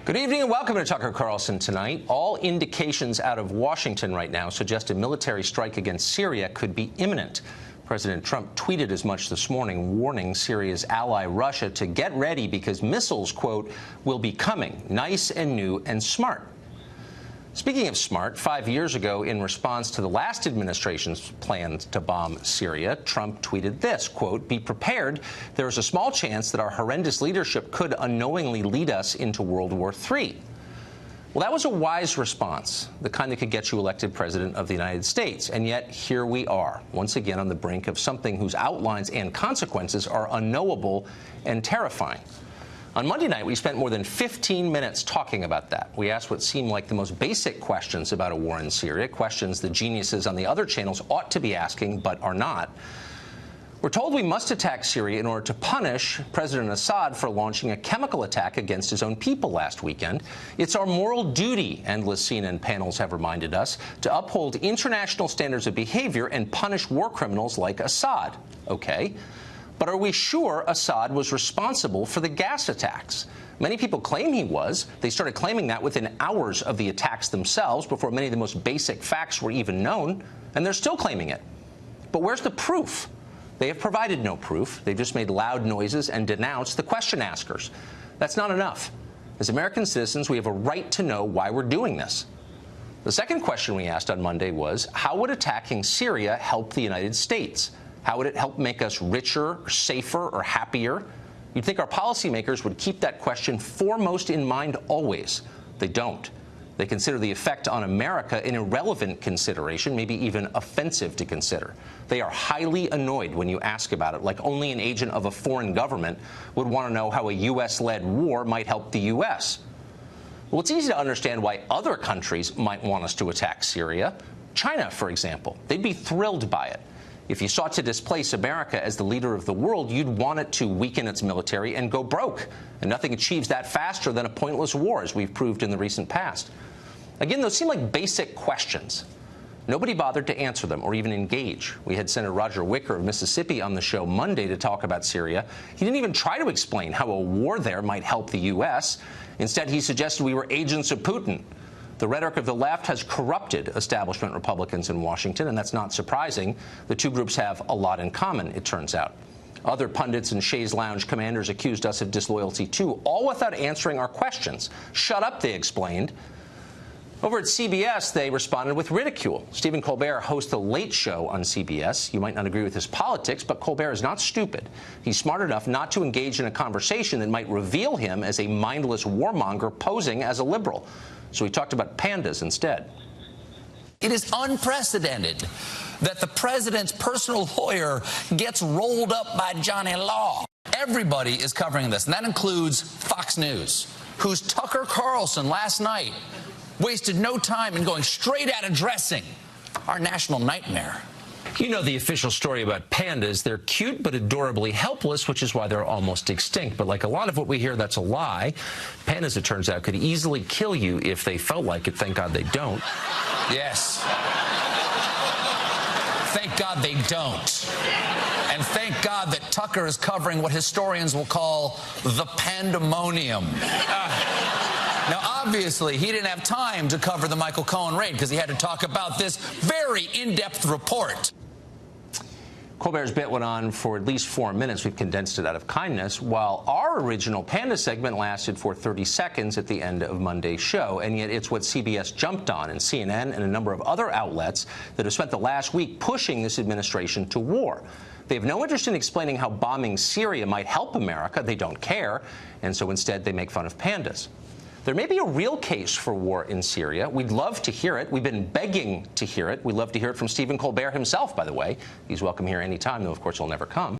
Good evening and welcome to Tucker Carlson Tonight. All indications out of Washington right now suggest a military strike against Syria could be imminent. President Trump tweeted as much this morning, warning Syria's ally Russia to get ready because missiles, quote, will be coming, nice and new and smart. Speaking of smart, 5 years ago, in response to the last administration's plans to bomb Syria, Trump tweeted this, quote, be prepared. There is a small chance that our horrendous leadership could unknowingly lead us into World War III. Well, that was a wise response, the kind that could get you elected president of the United States. And yet, here we are, once again on the brink of something whose outlines and consequences are unknowable and terrifying. On Monday night, we spent more than 15 minutes talking about that. We asked what seemed like the most basic questions about a war in Syria, questions the geniuses on the other channels ought to be asking but are not. We're told we must attack Syria in order to punish President Assad for launching a chemical attack against his own people last weekend. It's our moral duty, endless CNN panels have reminded us, to uphold international standards of behavior and punish war criminals like Assad. Okay. But are we sure Assad was responsible for the gas attacks? Many people claim he was. They started claiming that within hours of the attacks themselves, before many of the most basic facts were even known, and they're still claiming it. But where's the proof? They have provided no proof. They've just made loud noises and denounced the question askers. That's not enough. As American citizens, we have a right to know why we're doing this. The second question we asked on Monday was, how would attacking Syria help the United States? How would it help make us richer, or safer, or happier? You'd think our policymakers would keep that question foremost in mind always. They don't. They consider the effect on America an irrelevant consideration, maybe even offensive to consider. They are highly annoyed when you ask about it, like only an agent of a foreign government would want to know how a U.S.-led war might help the U.S. Well, it's easy to understand why other countries might want us to attack Syria. China, for example. They'd be thrilled by it. If you sought to displace America as the leader of the world, you'd want it to weaken its military and go broke. And nothing achieves that faster than a pointless war, as we've proved in the recent past. Again, those seem like basic questions. Nobody bothered to answer them or even engage. We had Senator Roger Wicker of Mississippi on the show Monday to talk about Syria. He didn't even try to explain how a war there might help the U.S. Instead, he suggested we were agents of Putin. The rhetoric of the left has corrupted establishment Republicans in Washington, and that's not surprising. The two groups have a lot in common, it turns out. Other pundits and chaise lounge commanders accused us of disloyalty, too, all without answering our questions. Shut up, they explained. Over at CBS, they responded with ridicule. Stephen Colbert hosts The Late Show on CBS. You might not agree with his politics, but Colbert is not stupid. He's smart enough not to engage in a conversation that might reveal him as a mindless warmonger posing as a liberal. So he talked about pandas instead. It is unprecedented that the president's personal lawyer gets rolled up by Johnny Law. Everybody is covering this, and that includes Fox News, whose Tucker Carlson last night wasted no time in going straight at addressing our national nightmare. You know the official story about pandas. They're cute but adorably helpless, which is why they're almost extinct. But like a lot of what we hear, that's a lie. Pandas, it turns out, could easily kill you if they felt like it. Thank God they don't. Yes. Thank God they don't. And thank God that Tucker is covering what historians will call the pandemonium. Now, obviously, he didn't have time to cover the Michael Cohen raid because he had to talk about this very in-depth report. Colbert's bit went on for at least 4 minutes. We've condensed it out of kindness, while our original Panda segment lasted for 30 seconds at the end of Monday's show. And yet it's what CBS jumped on, and CNN and a number of other outlets that have spent the last week pushing this administration to war. They have no interest in explaining how bombing Syria might help America. They don't care. And so instead they make fun of pandas. There may be a real case for war in Syria. We'd love to hear it. We've been begging to hear it. We'd love to hear it from Stephen Colbert himself, by the way. He's welcome here anytime, though, of course, he'll never come.